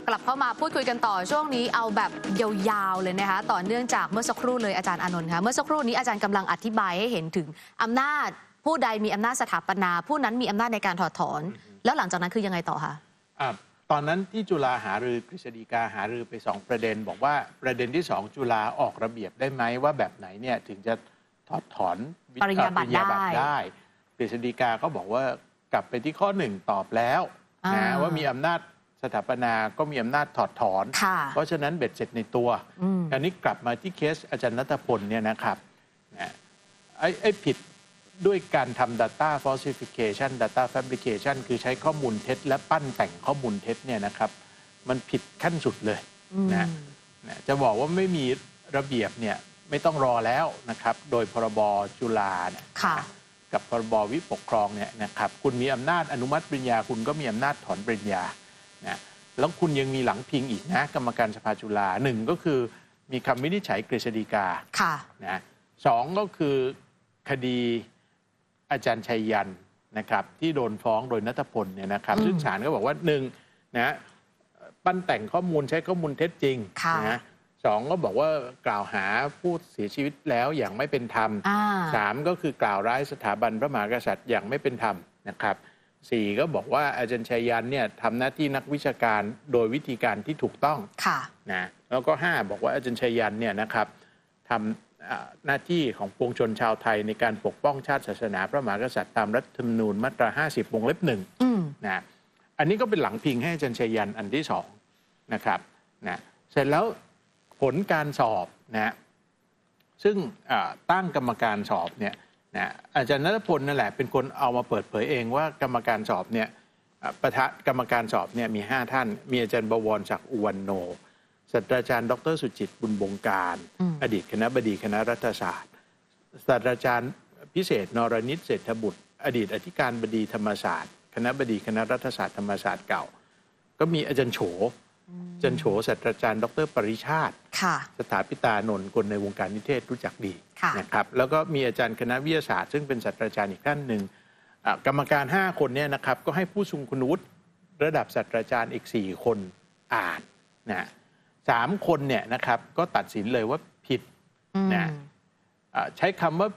กลับเข้ามาพูดคุยกันต่อช่วงนี้เอาแบบยาวๆเลยนะคะต่อเนื่องจากเมื่อสักครู่เลยอาจารย์อานนท์คะเมื่อสักครู่นี้อาจารย์กำลังอธิบายให้เห็นถึงอำนาจผู้ใดมีอำนาจสถาปนาผู้นั้นมีอำนาจในการถอดถอนแล้วหลังจากนั้นคือยังไงต่อคะตอนนั้นที่จุฬาหารือกฤษฎีกาหารือไป2ประเด็นบอกว่าประเด็นที่2จุฬาออกระเบียบได้ไหมว่าแบบไหนเนี่ยถึงจะถอดถอนปริญญาบัตรได้กฤษฎีกาก็บอกว่ากลับไปที่ข้อ1ตอบแล้วนะว่ามีอำนาจสถาปนาก็มีอำนาจถอดถอนเพราะฉะนั้นเบ็ดเสร็จในตัวอันนี้กลับมาที่เคสอาจารย์ณัฐพลเนี่ยนะครับไอ้ผิดด้วยการทำ data falsification data fabrication คือใช้ข้อมูลเท็จและปั้นแต่งข้อมูลเท็จเนี่ยนะครับมันผิดขั้นสุดเลยนะจะบอกว่าไม่มีระเบียบเนี่ยไม่ต้องรอแล้วนะครับโดยพรบจุฬาเนี่ยกับพรบวิปกครองเนี่ยนะครับคุณมีอำนาจอนุมัติปริญญาคุณก็มีอำนาจถอนปริญญานะแล้วคุณยังมีหลังพิงอีกนะกรรมการสภาจุฬา1ก็คือมีคำวินิจฉัยกฤษฎีกานะ2ก็คือคดีอาจารย์ชัยยันนะครับที่โดนฟ้องโดยณัฐพลเนี่ยนะครับซึ่งศาลก็บอกว่า1นะปั้นแต่งข้อมูลใช้ข้อมูลเท็จจริงนะ2ก็บอกว่ากล่าวหาผู้เสียชีวิตแล้วอย่างไม่เป็นธรรม3ก็คือกล่าวร้ายสถาบันพระมหากษัตริย์อย่างไม่เป็นธรรมนะครับ4ก็บอกว่าอาจารย์ชัยยันเนี่ยทำหน้าที่นักวิชาการโดยวิธีการที่ถูกต้องนะแล้วก็5บอกว่าอาจารย์ชัยยันเนี่ยนะครับทำหน้าที่ของปวงชนชาวไทยในการปกป้องชาติศาสนาพระมหากษัตริย์ตามรัฐธรรมนูญมาตรา50 วงเล็บ 1นะอันนี้ก็เป็นหลังพิงให้อาจารย์ชัยยันอันที่2นะครับนะเสร็จแล้วผลการสอบนะซึ่งตั้งกรรมการสอบเนี่ยนะอาจารย์ณัฐพลนั่นแหละเป็นคนเอามาเปิดเผยเองว่ากรรมการสอบเนี่ยประธานกรรมการสอบเนี่ยมี5ท่านมีอาจารย์บวรศักดิ์อุวันโนศาสตราจารย์ดร.สุจิตบุญบงการอดีตคณบดีคณะรัฐศาสตร์ศาสตราจารย์พิเศษนรนิตเศรษฐบุตรอดีตอธิการบดีธรรมศาสตร์คณบดีคณะรัฐศาสตร์ธรรมศาสตร์เก่าก็มีอาจารย์โฉศาสตราจารย์ดร.ปริชาติสถาปิตานนท์คนในวงการนิเทศรู้จักดีนะครับแล้วก็มีอาจารย์คณะวิทยาศาสตร์ซึ่งเป็นศาสตราจารย์อีกท่านหนึ่งกรรมการ5คนเนี่ยนะครับก็ให้ผู้ทรงคุณวุฒิระดับศาสตราจารย์อีก4คนอ่านนะ3คนเนี่ยนะครับก็ตัดสินเลยว่าผิดนะใช้คำว่า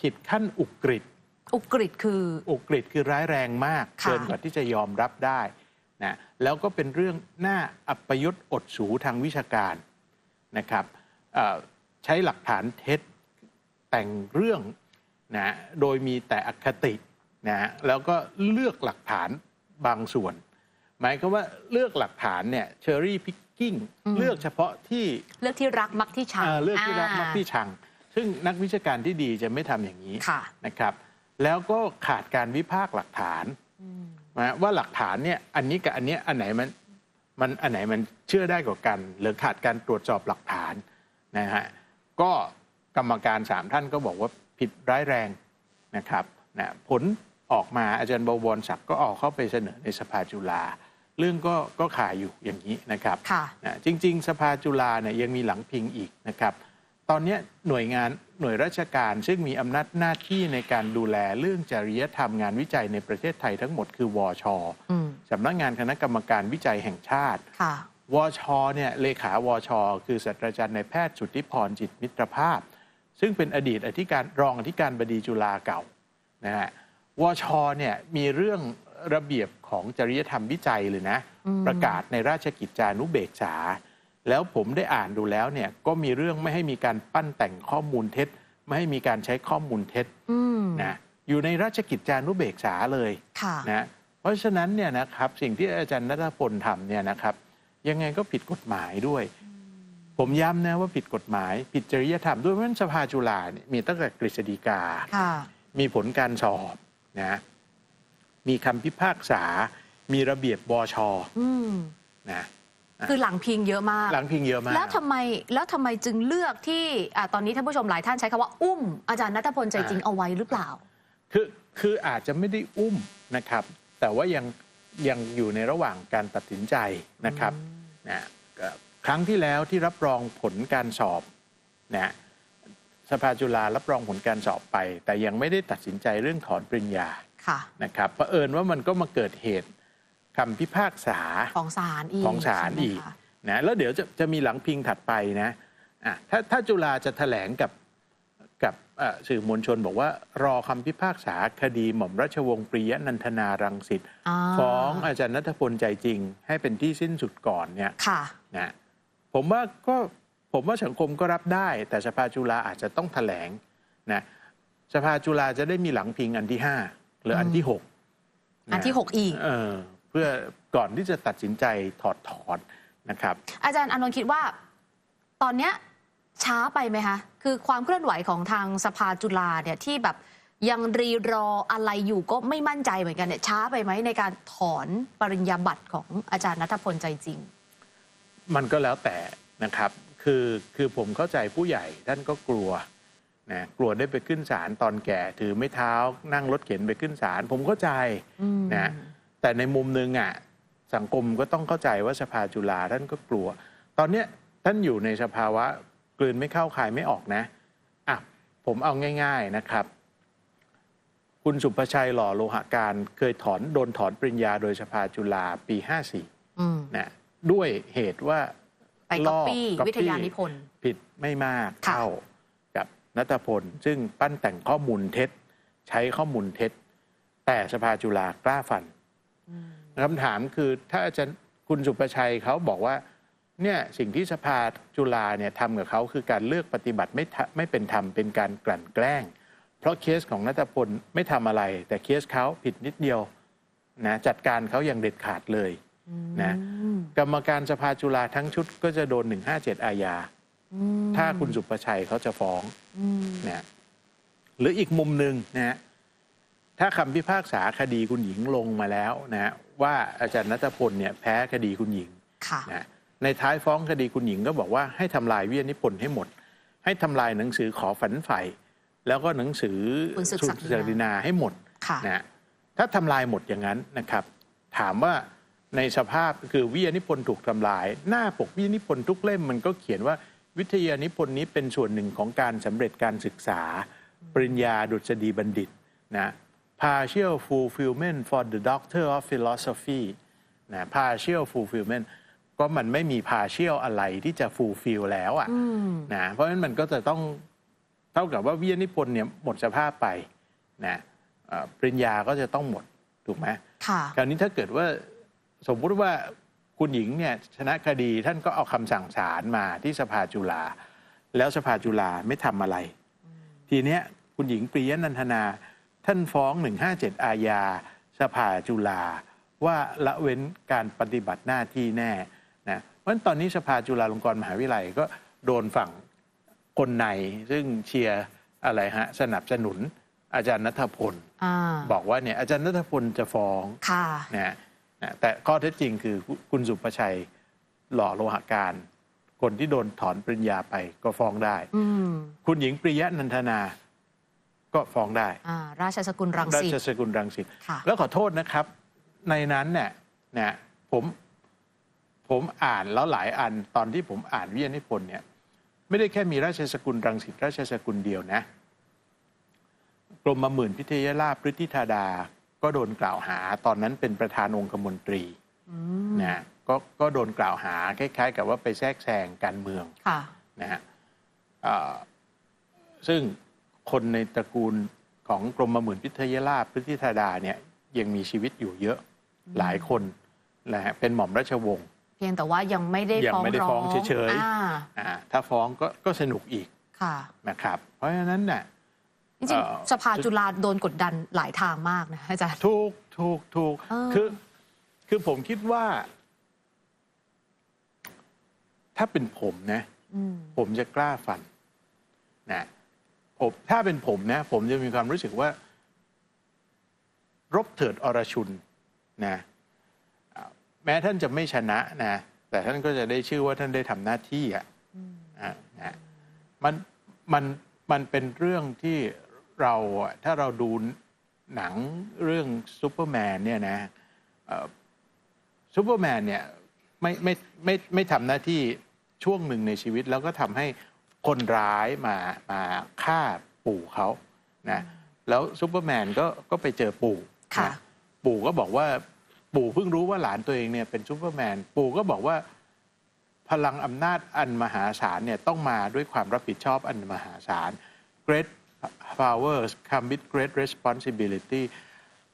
ผิดขั้นอุกฤษคือร้ายแรงมากเกินกว่าที่จะยอมรับได้นะแล้วก็เป็นเรื่องน่าอัปยศอดสูทางวิชาการนะครับใช้หลักฐานเท็จแต่งเรื่องนะโดยมีแต่อคตินะแล้วก็เลือกหลักฐานบางส่วนหมายความว่าเลือกหลักฐานเนี่ยเชอรี่พิกกิ้งเลือกเฉพาะที่รักมักที่ชังเลือกที่รักมักที่ชังซึ่งนักวิชาการที่ดีจะไม่ทำอย่างนี้นะครับแล้วก็ขาดการวิพากษ์หลักฐานว่าหลักฐานเนี่ยอันนี้กับอันนี้อันไหนมันเชื่อได้กว่ากันหรือขาดการตรวจสอบหลักฐานนะฮะก็กรรมการ3ท่านก็บอกว่าผิดร้ายแรงนะครับนะผลออกมาอาจารย์บวรศักดิ์ก็ออกเข้าไปเสนอในสภาจุฬาเรื่องก็ขาอยู่อย่างนี้นะครับจริงๆสภาจุฬาเนี่ยยังมีหลังพิงอีกนะครับตอนนี้หน่วยราชการซึ่งมีอำนาจหน้าที่ในการดูแลเรื่องจริยธรรมงานวิจัยในประเทศไทยทั้งหมดคือวช.สำนักงานคณะกรรมการวิจัยแห่งชาติวช.เนี่ยเลขาวช.คือศาสตราจารย์นายแพทย์สุทธิพรจิตมิตรภาพซึ่งเป็นอดีตรองอธิการบดีจุฬาเก่านะฮะวช.เนี่ยมีเรื่องระเบียบของจริยธรรมวิจัยเลยนะประกาศในราชกิจจานุเบกษาแล้วผมได้อ่านดูแล้วเนี่ยก็มีเรื่องไม่ให้มีการปั้นแต่งข้อมูลเท็จไม่ให้มีการใช้ข้อมูลเท็จนะอยู่ในราชกิจจานุเบกษาเลยนะเพราะฉะนั้นเนี่ยนะครับสิ่งที่อาจารย์ณัฐพลทำเนี่ยนะครับยังไงก็ผิดกฎหมายด้วยผมย้ำนะว่าผิดกฎหมายผิดจริยธรรมด้วยเพราะฉะนั้นสภาจุฬาเนี่ยมีตั้งแต่กฤษฎีกามีผลการสอบนะมีคำพิพากษามีระเบียบบช.นะคือหลังพิงเยอะมากแล้วทำไมจึงเลือกที่ตอนนี้ท่านผู้ชมหลายท่านใช้คำว่าอุ้มอาจารย์ณัฐพลใจจริงเอาไว้หรือเปล่าคืออาจจะไม่ได้อุ้มนะครับแต่ว่ายังอยู่ในระหว่างการตัดสินใจนะครับนะครั้งที่แล้วที่รับรองผลการสอบนะสภาจุฬารับรองผลการสอบไปแต่ยังไม่ได้ตัดสินใจเรื่องถอนปริญญานะครับเผอิญว่ามันก็มาเกิดเหตุ คำพิพากษาของศาลอีกนะแล้วเดี๋ยวจะมีหลังพิงถัดไปนะถ้าจุฬาจะแถลงกับสื่อมวลชนบอกว่ารอคำพิพากษาคดีหม่อมราชวงศ์ปรียะนันทนารังสิตฟ้องอาจารย์ณัฐพลใจจริงให้เป็นที่สิ้นสุดก่อนเนี่ยนะผมว่าสังคมก็รับได้แต่สภาจุฬาอาจจะต้องแถลงนะสภาจุฬาจะได้มีหลังพิงอันที่5หรืออันที่6อันที่6อีกเพื่อก่อนที่จะตัดสินใจถอดถอนนะครับอาจารย์อานนท์คิดว่าตอนเนี้ยช้าไปไหมคะคือความเคลื่อนไหวของทางสภาจุฬาเนี่ยที่แบบยังรีรออะไรอยู่ก็ไม่มั่นใจเหมือนกันเนี่ยช้าไปไหมในการถอนปริญญาบัตรของอาจารย์ณัฐพลใจจริงมันก็แล้วแต่นะครับคือผมเข้าใจผู้ใหญ่ท่านก็กลัวนะกลัวได้ไปขึ้นศาลตอนแก่ถือไม้เท้านั่งรถเข็นไปขึ้นศาลผมเข้าใจนะแต่ในมุมนึงสังคมก็ต้องเข้าใจว่าสภาจุฬาท่านก็กลัวตอนนี้ท่านอยู่ในสภาวะกลืนไม่เข้าคายไม่ออกนะผมเอาง่ายๆนะครับคุณสุภชัยหล่อโลหการเคยโดนถอนปริญญาโดยสภาจุฬาปี54นะด้วยเหตุว่าไปก๊อปปี้วิทยานิพนธ์ผิดไม่มากเท่ากับณัฐพลซึ่งปั้นแต่งข้อมูลเท็จใช้ข้อมูลเท็จแต่สภาจุฬากล้าฟันคำถามคือถ้าอาจารย์คุณสุภชัยเขาบอกว่าเนี่ยสิ่งที่สภาจุฬาเนี่ยทำกับเขาคือการเลือกปฏิบัติไม่เป็นธรรมเป็นการกลั่นแกล้งเพราะเคสของณัฐพลไม่ทำอะไรแต่เคสเขาผิดนิดเดียวนะจัดการเขาอย่างเด็ดขาดเลยนะกรรมการสภาจุฬาทั้งชุดก็จะโดน157อาญาถ้าคุณสุภชัยเขาจะฟ้องนะหรืออีกมุมหนึ่งนะถ้าคำพิพากษาคดีคุณหญิงลงมาแล้วนะว่าอาจารย์ณัฐพลเนี่ยแพ้คดีคุณหญิงนะในท้ายฟ้องคดีคุณหญิงก็บอกว่าให้ทำลายวิทยานิพนธ์ให้หมดให้ทำลายหนังสือขอฝันใฝ่แล้วก็หนังสือสุดศักดินาให้หมดนะถ้าทำลายหมดอย่างนั้นนะครับถามว่าในสภาพคือวิทยานิพนธ์ถูกทำลายหน้าปกวิทยานิพนธ์ทุกเล่มมันก็เขียนว่าวิทยานิพนธ์นี้เป็นส่วนหนึ่งของการสำเร็จการศึกษาปริญญาดุษฎีบัณฑิตนะ partial fulfillment for the Doctor of Philosophy นะ partial fulfillment ก็มันไม่มี partial อะไรที่จะ fulfill แล้วนะเพราะฉะนั้นมันก็จะต้องเท่ากับว่าวิทยานิพนธ์เนี่ยหมดสภาพไปนะปริญญาก็จะต้องหมดถูกไหมคราวนี้ถ้าเกิดว่าสมมุติว่าคุณหญิงเนี่ยชนะคดีท่านก็เอาคำสั่งศาลมาที่สภาจุฬาแล้วสภาจุฬาไม่ทำอะไรทีเนี้ยคุณหญิงปรียะนันทนาท่านฟ้อง157อาญาสภาจุฬาว่าละเว้นการปฏิบัติหน้าที่แน่นะเพราะฉะนั้นตอนนี้สภาจุฬาลงกรณ์มหาวิทยาลัยก็โดนฝั่งคนในซึ่งเชียร์อะไรสนับสนุนอาจารย์ณัฐพลบอกว่าเนี่ยอาจารย์ณัฐพลจะฟ้องนะแต่ข้อเท็จจริงคือคุณสุภชัยหล่อโลหการคนที่โดนถอนปริญญาไปก็ฟ้องได้คุณหญิงปรียะนันทนาก็ฟ้องได้ราชสกุลรังสิตแล้วขอโทษนะครับในนั้นเนี่ยผมอ่านแล้วหลายอันตอนที่ผมอ่านวิทยานิพนธ์เนี่ยไม่ได้แค่มีราชสกุลรังสิตราชสกุลเดียวนะกรมหมื่นพิทยาลาภฤทธิธาดาก็โดนกล่าวหาตอนนั้นเป็นประธานองคมนตรีนะก็โดนกล่าวหาคล้ายๆกับว่าไปแทรกแซงการเมืองนะฮะซึ่งคนในตระกูลของกรมหมื่นพิทยาลาภฤทธิธาดาเนี่ยยังมีชีวิตอยู่เยอะหลายคนนะฮะเป็นหม่อมราชวงศ์เพียงแต่ว่ายังไม่ได้ฟ้องเฉยๆถ้าฟ้องก็สนุกอีกนะครับเพราะฉะนั้นเนี่ยจริงๆสภาจุฬาโดนกดดันหลายทางมากนะอาจารย์ถูกคือผมคิดว่าถ้าเป็นผมนะผมจะกล้าฟันนะถ้าเป็นผมนะผมจะมีความรู้สึกว่ารบเถิดอรชุนนะแม้ท่านจะไม่ชนะนะแต่ท่านก็จะได้ชื่อว่าท่านได้ทำหน้าที่มันเป็นเรื่องที่เราถ้าเราดูหนังเรื่องซูเปอร์แมนเนี่ยนะซูเปอร์แมนเนี่ยไม่ทำหน้าที่ช่วงหนึ่งในชีวิตแล้วก็ทำให้คนร้ายมาฆ่าปู่เขานะแล้วซูเปอร์แมนก็ไปเจอปู่นะปู่ก็บอกว่า ปู่เพิ่งรู้ว่าหลานตัวเองเนี่ยเป็นซูเปอร์แมนปู่ก็บอกว่าพลังอำนาจอันมหาศาลเนี่ยต้องมาด้วยความรับผิดชอบอันมหาศาล Great powers come with great responsibility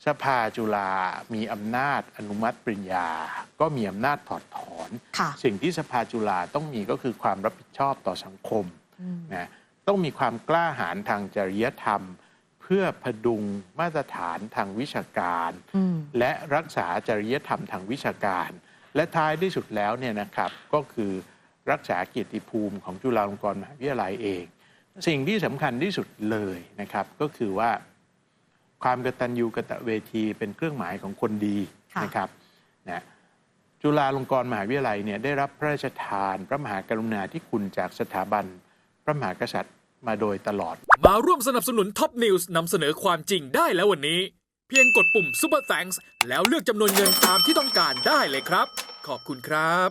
สภาจุฬามีอำนาจอนุมัติปริญญาก็มีอำนาจถอดถอนสิ่งที่สภาจุฬาต้องมีก็คือความรับผิดชอบต่อสังคมนะต้องมีความกล้าหาญทางจริยธรรมเพื่อพดุงมาตรฐานทางวิชาการและรักษาจริยธรรมทางวิชาการและท้ายที่สุดแล้วเนี่ยนะครับก็คือรักษาเกียรติภูมิของจุฬาลงกรณ์มหาวิทยาลัยเองสิ่งที่สำคัญที่สุดเลยนะครับก็คือว่าความกตัญญูกตเวทีเป็นเครื่องหมายของคนดีนะครับนะจุฬาลงกรณ์มหาวิทยาลัยเนี่ยได้รับพระราชทานพระมหากรุณาธิคุณจากสถาบันพระมหากษัตริย์มาโดยตลอดมาร่วมสนับสนุนท็อปนิวส์นำเสนอความจริงได้แล้ววันนี้เพียงกดปุ่ม Super Thanks แล้วเลือกจำนวนเงินตามที่ต้องการได้เลยครับขอบคุณครับ